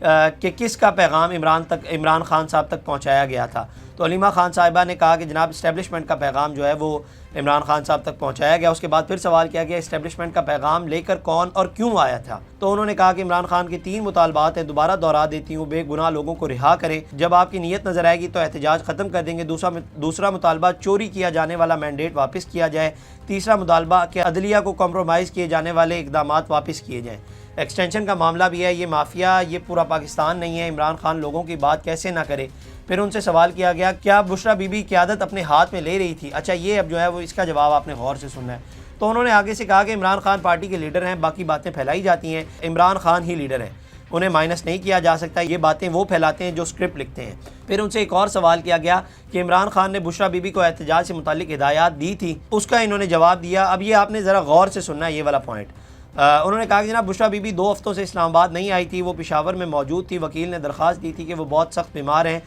کہ کس کا پیغام عمران خان صاحب تک پہنچایا گیا تھا. تو علیمہ خان صاحبہ نے کہا کہ جناب اسٹیبلشمنٹ کا پیغام جو ہے وہ عمران خان صاحب تک پہنچایا گیا. اس کے بعد پھر سوال کیا گیا اسٹیبلشمنٹ کا پیغام لے کر کون اور کیوں آیا تھا. تو انہوں نے کہا کہ عمران خان کی 3 مطالبات ہیں, دوبارہ دہرا دیتی ہوں. بے گناہ لوگوں کو رہا کریں, جب آپ کی نیت نظر آئے گی تو احتجاج ختم کر دیں گے. دوسرا مطالبہ چوری کیا جانے والا مینڈیٹ واپس کیا جائے. تیسرا مطالبہ کہ عدلیہ کو کمپرومائز کیے جانے والے اقدامات واپس کیے جائیں. ایکسٹینشن کا معاملہ بھی ہے, یہ مافیا یہ پورا پاکستان نہیں ہے, عمران خان لوگوں کی بات کیسے نہ کرے. پھر ان سے سوال کیا گیا کیا بشرا بی بی قیادت اپنے ہاتھ میں لے رہی تھی. اچھا یہ اب جو ہے وہ اس کا جواب آپ نے غور سے سننا ہے. تو انہوں نے آگے سے کہا کہ عمران خان پارٹی کے لیڈر ہیں, باقی باتیں پھیلائی جاتی ہیں, عمران خان ہی لیڈر ہے, انہیں مائنس نہیں کیا جا سکتا. یہ باتیں وہ پھیلاتے ہیں جو اسکرپٹ لکھتے ہیں. پھر ان سے ایک اور سوال کیا گیا کہ عمران خان نے بشرا بی بی کو احتجاج سے متعلق ہدایات دی تھی, اس کا انہوں نے جواب دیا. اب یہ آپ نے ذرا غور سے سننا ہے یہ والا پوائنٹ. انہوں نے کہا کہ جناب بشرا بی بی 2 ہفتوں سے اسلام آباد نہیں آئی تھی, وہ پشاور میں موجود تھی. وکیل نے درخواست دی تھی کہ وہ بہت سخت بیمار ہیں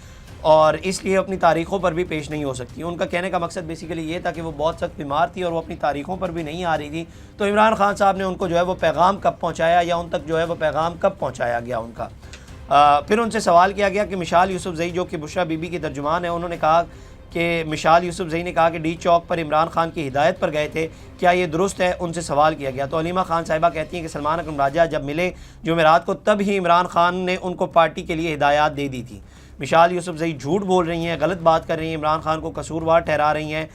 اور اس لیے اپنی تاریخوں پر بھی پیش نہیں ہو سکتی. ان کا کہنے کا مقصد بیسیکلی یہ تھا کہ وہ بہت سخت بیمار تھی اور وہ اپنی تاریخوں پر بھی نہیں آ رہی تھی. تو عمران خان صاحب نے ان کو جو ہے وہ پیغام کب پہنچایا یا ان تک جو ہے وہ پیغام کب پہنچایا گیا ان کا. پھر ان سے سوال کیا گیا کہ مشال یوسفزئی جو کہ بشرا بی بی کی ترجمان ہے, انہوں نے کہا کہ مشال یوسفزئی نے کہا کہ ڈی چوک پر عمران خان کی ہدایت پر گئے تھے, کیا یہ درست ہے. ان سے سوال کیا گیا. تو علیمہ خان صاحبہ کہتی ہیں کہ سلمان اکرم راجہ جب ملے جمعرات کو تب ہی عمران خان نے ان کو پارٹی کے لیے ہدایات دے دی تھی. مشال یوسفزئی جھوٹ بول رہی ہیں, غلط بات کر رہی ہیں, عمران خان کو قصوروار ٹھہرا رہی ہیں.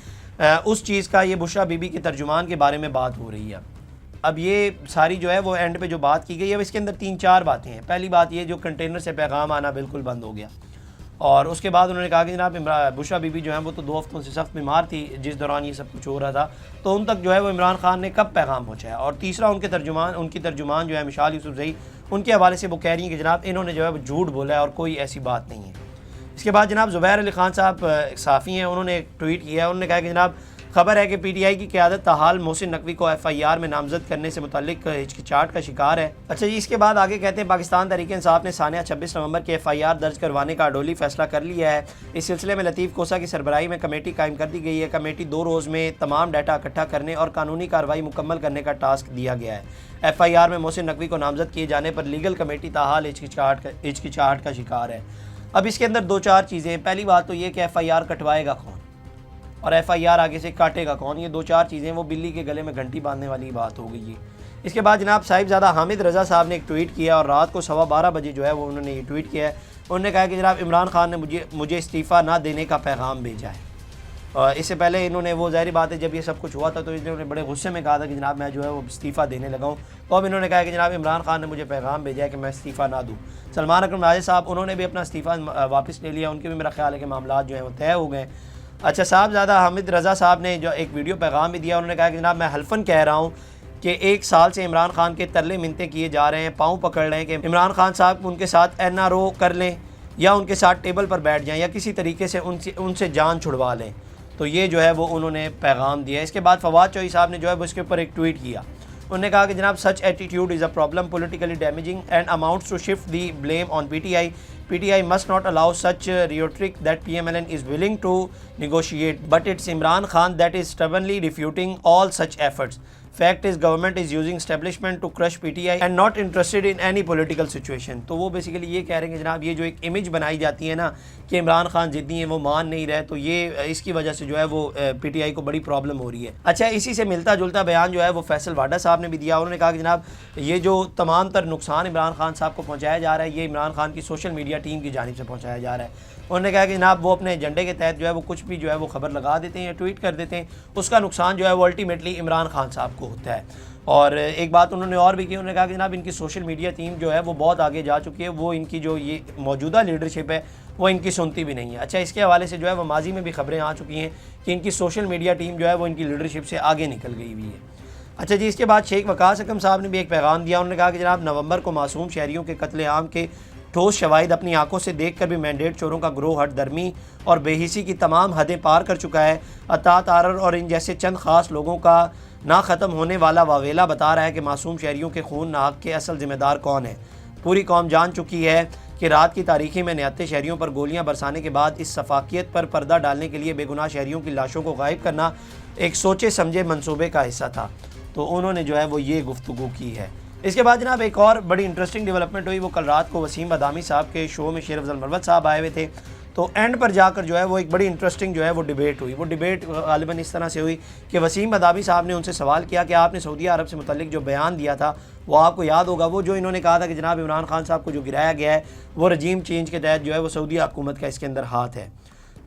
اس چیز کا یہ بشرا بی بی کے ترجمان کے بارے میں بات ہو رہی ہے. اب یہ ساری جو ہے وہ اینڈ پہ جو بات کی گئی ہے اس کے اندر 3-4 باتیں ہیں. پہلی بات یہ جو کنٹینر سے پیغام آنا بالکل بند ہو گیا, اور اس کے بعد انہوں نے کہا کہ جناب بشرا بی بی جو ہے وہ تو 2 ہفتوں سے سخت بیمار تھی جس دوران یہ سب کچھ ہو رہا تھا, تو ان تک جو ہے وہ عمران خان نے کب پیغام پہنچایا. اور تیسرا ان کی ترجمان جو ہے مشال یوسفزئی, ان کے حوالے سے وہ کہہ رہی ہیں کہ جناب انہوں نے جو ہے وہ جھوٹ بولا ہے اور کوئی ایسی بات نہیں ہے. اس کے بعد جناب زبیر علی خان صاحب صحافی ہیں, انہوں نے ایک ٹویٹ کیا ہے. انہوں نے کہا کہ جناب خبر ہے کہ پی ٹی آئی کی قیادت تاحال محسن نقوی کو ایف آئی آر میں نامزد کرنے سے متعلق ہچکچاہٹ کا شکار ہے. اچھا جی, اس کے بعد آگے کہتے ہیں پاکستان تحریک انصاف نے ثانیہ 26 نومبر کی ایف آئی آر درج کروانے کا اڈولی فیصلہ کر لیا ہے. اس سلسلے میں لطیف کوسا کی سربراہی میں کمیٹی قائم کر دی گئی ہے. کمیٹی 2 روز میں تمام ڈیٹا اکٹھا کرنے اور قانونی کارروائی مکمل کرنے کا ٹاسک دیا گیا ہے. ایف آئی آر میں محسن نقوی کو نامزد کیے جانے پر لیگل کمیٹی تاحال ہچکچاہٹ کا شکار ہے. اب اس کے اندر 2-4 چیزیں ہیں. پہلی بات تو یہ کہ ایف آئی آر کٹوائے گا کون اور ایف آئی آر آگے سے کاٹے گا کون. یہ 2-4 چیزیں وہ بلی کے گلے میں گھنٹی باندھنے والی بات ہو گئی ہے. اس کے بعد جناب صاحبزادہ حامد رضا صاحب نے ایک ٹویٹ کیا اور رات کو 12:15 بجے جو ہے وہ انہوں نے یہ ٹویٹ کیا ہے. انہوں نے کہا کہ جناب عمران خان نے مجھے استعفیٰ نہ دینے کا پیغام بھیجا ہے. اس سے پہلے انہوں نے وہ ظاہری بات ہے جب یہ سب کچھ ہوا تھا تو انہوں نے بڑے غصے میں کہا تھا کہ جناب میں جو ہے وہ استعفیٰ دینے لگا ہوں. تو اب انہوں نے کہا کہ جناب عمران خان نے مجھے پیغام بھیجا ہے کہ میں استعفیٰ نہ دوں. سلمان اکرم راجہ صاحب انہوں نے بھی اپنا استعفیٰ واپس لے لیا, ان کے بھی میرا خیال ہے کہ معاملات جو ہیں وہ طے ہو گئے. اچھا صاحبزادہ حامد رضا صاحب نے جو ایک ویڈیو پیغام بھی دیا, انہوں نے کہا کہ جناب میں حلفاً کہہ رہا ہوں کہ 1 سال سے عمران خان کے ترلے منتیں کیے جا رہے ہیں, پاؤں پکڑ رہے ہیں کہ عمران خان صاحب ان کے ساتھ این آر او کر لیں یا ان کے ساتھ ٹیبل پر بیٹھ جائیں یا کسی طریقے سے ان سے جان چھڑوا لیں. تو یہ جو ہے وہ انہوں نے پیغام دیا. اس کے بعد فواد چوہی صاحب نے جو ہے وہ اس کے اوپر ایک ٹویٹ کیا. انہوں نے کہا کہ جناب such attitude is a problem politically damaging and amounts to shift the blame on P T I. PTI must not allow such rhetoric that PMLN is willing to negotiate, but it's Imran Khan that is stubbornly refuting all such efforts. Fact is government is using establishment to crush PTI and not interested in any political situation. تو وہ basically یہ کہہ رہے ہیں کہ جناب یہ جو ایک امیج بنائی جاتی ہے نا کہ عمران خان ضدی ہیں, وہ مان نہیں رہے, تو یہ اس کی وجہ سے جو ہے وہ پی ٹی آئی کو بڑی پرابلم ہو رہی ہے. اچھا اسی سے ملتا جلتا بیان جو ہے وہ فیصل واڈا صاحب نے بھی دیا. انہوں نے کہا کہ جناب یہ جو تمام تر نقصان عمران خان صاحب کو پہنچایا جا رہا ہے یہ عمران خان کی سوشل میڈیا ٹیم کی جانب سے پہنچایا جا رہا ہے. انہوں نے کہا کہ جناب وہ اپنے ایجنڈے کے تحت جو ہے وہ کچھ بھی جو ہے وہ خبر لگا دیتے ہیں یا ٹویٹ کر دیتے ہیں, اس کا نقصان جو ہے وہ الٹیمیٹلی عمران خان صاحب کو ہوتا ہے. اور ایک بات انہوں نے اور بھی کی, انہوں نے کہا کہ جناب ان کی سوشل میڈیا ٹیم جو ہے وہ بہت آگے جا چکی ہے, وہ ان کی جو یہ موجودہ لیڈرشپ ہے وہ ان کی سنتی بھی نہیں ہے. اچھا اس کے حوالے سے جو ہے وہ ماضی میں بھی خبریں آ چکی ہیں کہ ان کی سوشل میڈیا ٹیم جو ہے وہ ان کی لیڈرشپ سے آگے نکل گئی ہوئی ہے. اچھا جی, اس کے بعد شیخ وقاص حکم صاحب نے بھی ایک پیغام دیا. انہوں نے کہا کہ جناب نومبر کو معصوم شہریوں کے قتل عام کے ٹھوس شواہد اپنی آنکھوں سے دیکھ کر بھی مینڈیٹ چوروں کا گروہ ہٹ درمی اور بے حسی کی تمام حدیں پار کر چکا ہے. اطاعت آرر اور ان جیسے چند خاص لوگوں کا نہ ختم ہونے والا واویلا بتا رہا ہے کہ معصوم شہریوں کے خون ناحق کے اصل ذمہ دار کون ہیں. پوری قوم جان چکی ہے کہ رات کی تاریخی میں نہتے شہریوں پر گولیاں برسانے کے بعد اس سفاکیت پر پردہ ڈالنے کے لیے بے گناہ شہریوں کی لاشوں کو غائب کرنا ایک سوچے سمجھے منصوبے کا حصہ تھا. تو انہوں نے جو ہے وہ یہ گفتگو کی ہے. اس کے بعد جناب ایک اور بڑی انٹرسٹنگ ڈیولپمنٹ ہوئی، وہ کل رات کو وسیم بادامی صاحب کے شو میں شیر افضل مروت صاحب آئے ہوئے تھے، تو اینڈ پر جا کر جو ہے وہ ایک بڑی انٹرسٹنگ جو ہے وہ ڈیبیٹ ہوئی. وہ ڈیبیٹ غالباً اس طرح سے ہوئی کہ وسیم بادامی صاحب نے ان سے سوال کیا کہ آپ نے سعودی عرب سے متعلق جو بیان دیا تھا وہ آپ کو یاد ہوگا، وہ جو انہوں نے کہا تھا کہ جناب عمران خان صاحب کو جو گرایا گیا ہے وہ رجیم چینج کے تحت جو ہے وہ سعودی حکومت کا اس کے اندر ہاتھ ہے،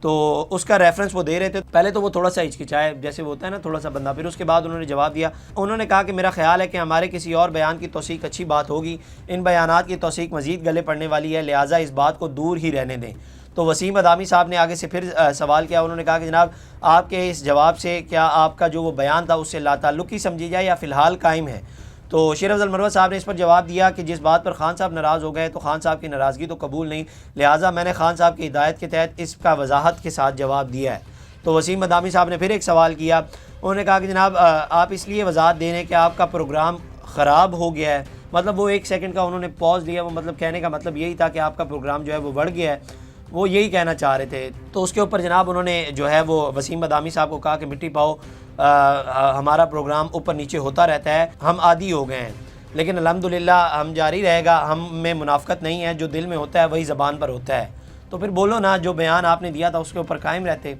تو اس کا ریفرنس وہ دے رہے تھے. پہلے تو وہ تھوڑا سا ہچکچائے جیسے وہ ہوتا ہے نا تھوڑا سا بندہ، پھر اس کے بعد انہوں نے جواب دیا. انہوں نے کہا کہ میرا خیال ہے کہ ہمارے کسی اور بیان کی توثیق اچھی بات ہوگی، ان بیانات کی توثیق مزید گلے پڑنے والی ہے، لہٰذا اس بات کو دور ہی رہنے دیں. تو وسیم بادامی صاحب نے آگے سے پھر سوال کیا. انہوں نے کہا کہ جناب آپ کے اس جواب سے کیا آپ کا جو وہ بیان تھا اس سے لا تعلقی سمجھی جائے یا فی الحال قائم ہے؟ تو شیر افضل مروت صاحب نے اس پر جواب دیا کہ جس بات پر خان صاحب ناراض ہو گئے تو خان صاحب کی ناراضگی تو قبول نہیں، لہٰذا میں نے خان صاحب کی ہدایت کے تحت اس کا وضاحت کے ساتھ جواب دیا ہے. تو وسیم بادامی صاحب نے پھر ایک سوال کیا. انہوں نے کہا کہ جناب آپ اس لیے وضاحت دے رہے ہیں کہ آپ کا پروگرام خراب ہو گیا ہے، مطلب وہ ایک سیکنڈ کا انہوں نے پاز لیا، وہ مطلب کہنے کا مطلب یہی تھا کہ آپ کا پروگرام جو ہے وہ بڑھ گیا ہے، وہ یہی کہنا چاہ رہے تھے. تو اس کے اوپر جناب انہوں نے جو ہے وہ وسیم بادامی صاحب کو کہا کہ مٹی پاؤ، ہمارا پروگرام اوپر نیچے ہوتا رہتا ہے، ہم عادی ہو گئے ہیں، لیکن الحمدللہ ہم جاری رہے گا، ہم میں منافقت نہیں ہے، جو دل میں ہوتا ہے وہی زبان پر ہوتا ہے. تو پھر بولو نا، جو بیان آپ نے دیا تھا اس کے اوپر قائم رہتے.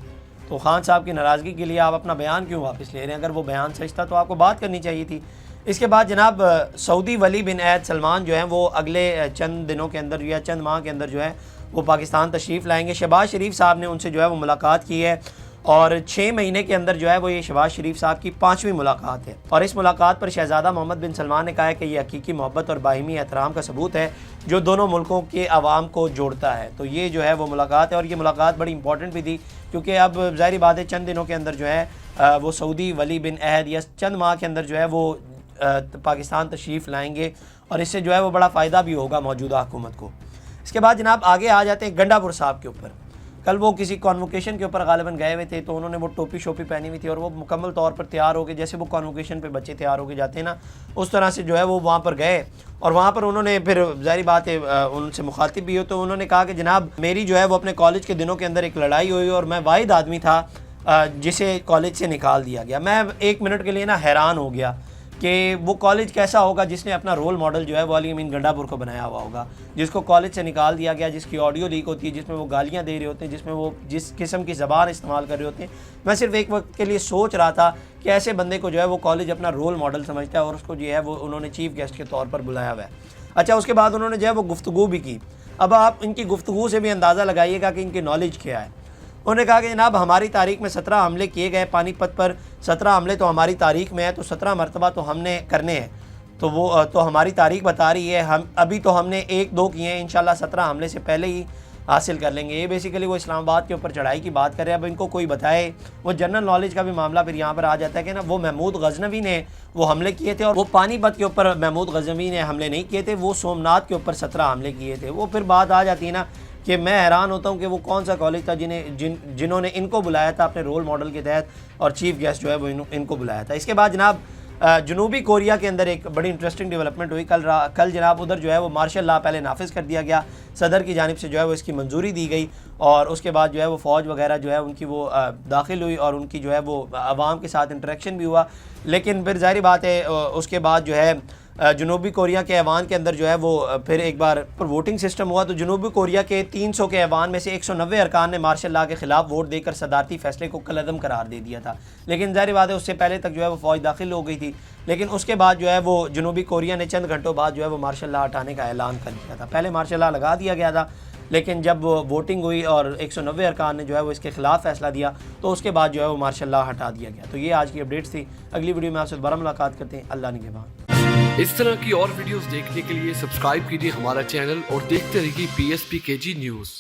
تو خان صاحب کی ناراضگی کے لیے آپ اپنا بیان کیوں واپس لے رہے ہیں؟ اگر وہ بیان سچ تھا تو آپ کو بات کرنی چاہیے تھی. اس کے بعد جناب سعودی ولی بن عہد سلمان جو ہیں وہ اگلے چند دنوں کے اندر یا چند ماہ کے اندر جو ہے وہ پاکستان تشریف لائیں گے. شہباز شریف صاحب نے ان سے جو ہے وہ ملاقات کی ہے، اور 6 مہینے کے اندر جو ہے وہ یہ شہباز شریف صاحب کی 5ویں ملاقات ہے. اور اس ملاقات پر شہزادہ محمد بن سلمان نے کہا ہے کہ یہ حقیقی محبت اور باہمی احترام کا ثبوت ہے جو دونوں ملکوں کے عوام کو جوڑتا ہے. تو یہ جو ہے وہ ملاقات ہے، اور یہ ملاقات بڑی امپورٹنٹ بھی تھی کیونکہ اب ظاہری بات ہے چند دنوں کے اندر جو ہے وہ سعودی ولی بن عہد یا چند ماہ کے اندر جو ہے وہ پاکستان تشریف لائیں گے، اور اس سے جو ہے وہ بڑا فائدہ بھی ہوگا موجودہ حکومت کو. اس کے بعد جناب آگے آ جاتے ہیں گنڈا پور صاحب کے اوپر. کل وہ کسی کانوکیشن کے اوپر غالباً گئے ہوئے تھے، تو انہوں نے وہ ٹوپی شوپی پہنی ہوئی تھی اور وہ مکمل طور پر تیار ہو کے، جیسے وہ کانوکیشن پہ بچے تیار ہو کے جاتے ہیں نا، اس طرح سے جو ہے وہ وہاں پر گئے. اور وہاں پر انہوں نے پھر ظاہری بات ہے ان سے مخاطب بھی ہو، تو انہوں نے کہا کہ جناب میری جو ہے وہ اپنے کالج کے دنوں کے اندر ایک لڑائی ہوئی اور میں واحد آدمی تھا جسے کالج سے نکال دیا گیا. میں 1 منٹ کے لیے نا حیران ہو گیا کہ وہ کالج کیسا ہوگا جس نے اپنا رول ماڈل جو ہے وہ علی امین گنڈا پور کو بنایا ہوا ہوگا، جس کو کالج سے نکال دیا گیا، جس کی آڈیو لیک ہوتی ہے، جس میں وہ گالیاں دے رہے ہوتے ہیں، جس میں وہ جس قسم کی زبان استعمال کر رہے ہوتے ہیں. میں صرف ایک وقت کے لیے سوچ رہا تھا کہ ایسے بندے کو جو ہے وہ کالج اپنا رول ماڈل سمجھتا ہے اور اس کو جو ہے وہ انہوں نے چیف گیسٹ کے طور پر بلایا ہوا ہے. اچھا، اس کے بعد انہوں نے جو ہے وہ گفتگو بھی کی. اب آپ ان کی گفتگو سے بھی اندازہ لگائیے گا کہ ان کی نالج کیا ہے. انہوں نے کہا کہ جناب ہماری تاریخ میں 17 حملے کیے گئے پانی پت پر، 17 حملے تو ہماری تاریخ میں ہے، تو 17 مرتبہ تو ہم نے کرنے ہیں، تو وہ تو ہماری تاریخ بتا رہی ہے. ہم ابھی تو ہم نے 1-2 کیے ہیں، انشاءاللہ 17 حملے سے پہلے ہی حاصل کر لیں گے. یہ بیسیکلی وہ اسلام آباد کے اوپر چڑھائی کی بات کر رہے ہیں. اب ان کو کوئی بتائے، وہ جنرل نالج کا بھی معاملہ پھر یہاں پر آ جاتا ہے کہ نا وہ محمود غزنوی نے وہ حملے کیے تھے، اور وہ پانی پت کے اوپر محمود غزنوی نے حملے نہیں کیے تھے، وہ سومناتھ کے اوپر 17 حملے کیے تھے. وہ پھر بات آ جاتی ہے نا کہ میں حیران ہوتا ہوں کہ وہ کون سا کالج تھا جنہوں نے ان کو بلایا تھا اپنے رول ماڈل کے تحت، اور چیف گیسٹ جو ہے وہ ان کو بلایا تھا. اس کے بعد جناب جنوبی کوریا کے اندر ایک بڑی انٹرسٹنگ ڈیولپمنٹ ہوئی. کل جناب ادھر جو ہے وہ مارشل لا پہلے نافذ کر دیا گیا، صدر کی جانب سے جو ہے وہ اس کی منظوری دی گئی، اور اس کے بعد جو ہے وہ فوج وغیرہ جو ہے ان کی وہ داخل ہوئی، اور ان کی جو ہے وہ عوام کے ساتھ انٹریکشن بھی ہوا. لیکن پھر ظاہری بات ہے اس کے بعد جو ہے جنوبی کوریا کے ایوان کے اندر جو ہے وہ پھر ایک بار ووٹنگ سسٹم ہوا. تو جنوبی کوریا کے 300 کے ایوان میں سے 190 ارکان نے مارشل لا کے خلاف ووٹ دے کر صدارتی فیصلے کو کالعدم قرار دے دیا تھا. لیکن ظاہر بات ہے اس سے پہلے تک جو ہے وہ فوج داخل ہو گئی تھی، لیکن اس کے بعد جو ہے وہ جنوبی کوریا نے چند گھنٹوں بعد جو ہے وہ مارشل لا ہٹانے کا اعلان کر دیا تھا. پہلے مارشل لا لگا دیا گیا تھا، لیکن جب ووٹنگ ہوئی اور 190 ارکان نے جو ہے وہ اس کے خلاف فیصلہ دیا، تو اس کے بعد جو ہے وہ مارشل لا ہٹا دیا گیا. تو یہ آج کی اپڈیٹس تھی. اگلی ویڈیو میں آپ سے دوبارہ ملاقات کرتے ہیں. اللہ نگہبان. اس طرح کی اور ویڈیوز دیکھنے کے لیے سبسکرائب کیجیے ہمارا چینل اور دیکھتے رہیے PSPKG نیوز.